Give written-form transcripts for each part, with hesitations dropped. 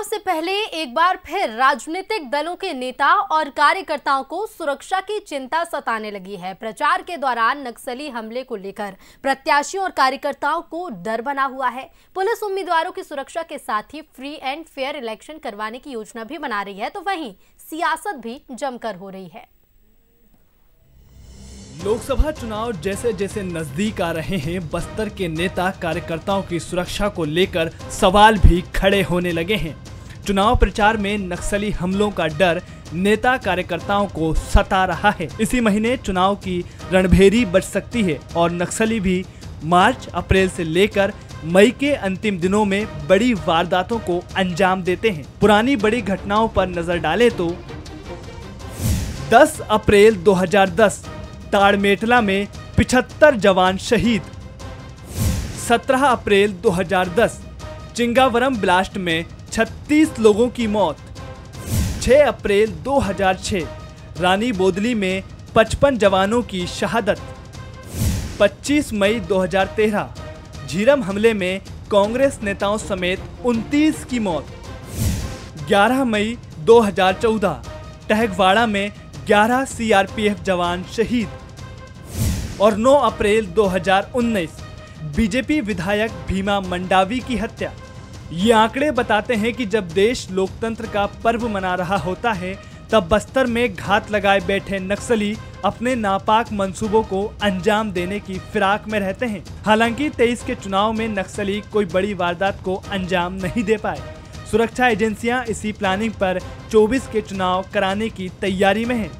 से पहले एक बार फिर राजनीतिक दलों के नेता और कार्यकर्ताओं को सुरक्षा की चिंता सताने लगी है। प्रचार के दौरान नक्सली हमले को लेकर प्रत्याशियों और कार्यकर्ताओं को डर बना हुआ है। पुलिस उम्मीदवारों की सुरक्षा के साथ ही फ्री एंड फेयर इलेक्शन करवाने की योजना भी बना रही है, तो वहीं सियासत भी जमकर हो रही है। लोकसभा चुनाव जैसे जैसे नजदीक आ रहे हैं, बस्तर के नेता कार्यकर्ताओं की सुरक्षा को लेकर सवाल भी खड़े होने लगे हैं। चुनाव प्रचार में नक्सली हमलों का डर नेता कार्यकर्ताओं को सता रहा है। इसी महीने चुनाव की रणभेरी बज सकती है और नक्सली भी मार्च अप्रैल से लेकर मई के अंतिम दिनों में बड़ी वारदातों को अंजाम देते हैं। पुरानी बड़ी घटनाओं पर नजर डालें तो 10 अप्रैल 2010 ताड़मेटला में 75 जवान शहीद, 17 अप्रैल 2010 चिंगावरम ब्लास्ट में 36 लोगों की मौत, 6 अप्रैल 2006 रानी बोदली में 55 जवानों की शहादत, 25 मई 2013 झीरम हमले में कांग्रेस नेताओं समेत 29 की मौत, 11 मई 2014 टहगवाड़ा में 11 सीआरपीएफ जवान शहीद और 9 अप्रैल 2019 बीजेपी विधायक भीमा मंडावी की हत्या। ये आंकड़े बताते हैं कि जब देश लोकतंत्र का पर्व मना रहा होता है, तब बस्तर में घात लगाए बैठे नक्सली अपने नापाक मंसूबों को अंजाम देने की फिराक में रहते हैं। हालांकि 23 के चुनाव में नक्सली कोई बड़ी वारदात को अंजाम नहीं दे पाए। सुरक्षा एजेंसियां इसी प्लानिंग पर 24 के चुनाव कराने की तैयारी में हैं।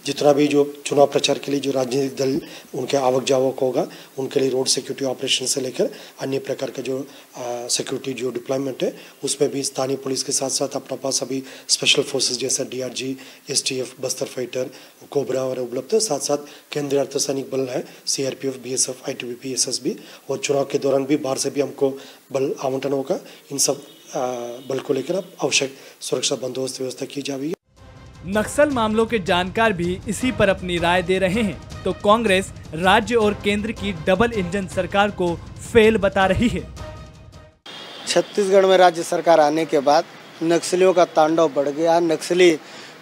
जितना भी जो चुनाव प्रचार के लिए जो राजनीतिक दल उनके आवक जावक होगा, उनके लिए रोड सिक्योरिटी ऑपरेशन से लेकर अन्य प्रकार का जो सिक्योरिटी जो डिप्लॉयमेंट है, उसमें भी स्थानीय पुलिस के साथ साथ अपना पास अभी स्पेशल फोर्सेस जैसा DRG, STF, Bastar fighter, cobra और उपलब्ध है। साथ साथ केंद्रीय अर्धसैनिक बल है, CRPF, BSF, ITBP, SSB, और चुनाव के दौरान भी बाहर से भी हमको बल आवंटन होगा। इन सब बल को लेकर अब आवश्यक सुरक्षा बंदोबस्त व्यवस्था की जा रही है। नक्सल मामलों के जानकार भी इसी पर अपनी राय दे रहे हैं, तो कांग्रेस राज्य और केंद्र की डबल इंजन सरकार को फेल बता रही है। छत्तीसगढ़ में राज्य सरकार आने के बाद नक्सलियों का तांडव बढ़ गया। नक्सली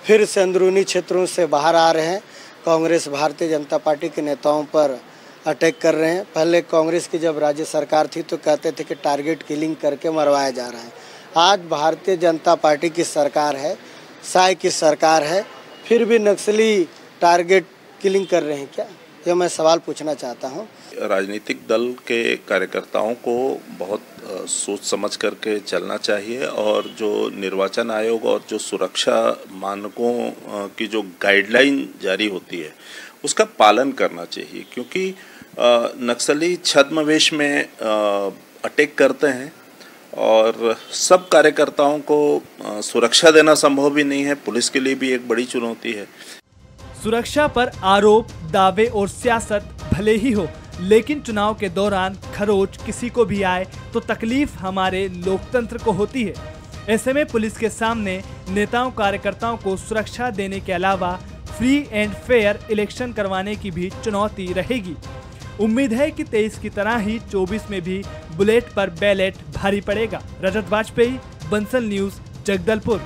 फिर से अंदरूनी क्षेत्रों से बाहर आ रहे हैं। कांग्रेस भारतीय जनता पार्टी के नेताओं पर अटैक कर रहे हैं। पहले कांग्रेस की जब राज्य सरकार थी तो कहते थे कि टारगेट किलिंग करके मरवाया जा रहा है। आज भारतीय जनता पार्टी की सरकार है, साय की सरकार है, फिर भी नक्सली टारगेट किलिंग कर रहे हैं क्या? यह मैं सवाल पूछना चाहता हूं। राजनीतिक दल के कार्यकर्ताओं को बहुत सोच समझ करके चलना चाहिए और जो निर्वाचन आयोग और जो सुरक्षा मानकों की जो गाइडलाइन जारी होती है उसका पालन करना चाहिए, क्योंकि नक्सली छद्मवेश में अटैक करते हैं और सब कार्यकर्ताओं को सुरक्षा देना संभव भी नहीं है। पुलिस के लिए भी एक बड़ी चुनौती है। सुरक्षा पर आरोप, दावे और सियासत भले ही हो, लेकिन चुनाव के दौरान खरोच किसी को भी आए तो तकलीफ हमारे लोकतंत्र को होती है। ऐसे में पुलिस के सामने नेताओं कार्यकर्ताओं को सुरक्षा देने के अलावा फ्री एंड फेयर इलेक्शन करवाने की भी चुनौती रहेगी। उम्मीद है कि 23 की तरह ही 24 में भी बुलेट पर बैलेट भारी पड़ेगा। रजत वाजपेयी, बंसल न्यूज, जगदलपुर।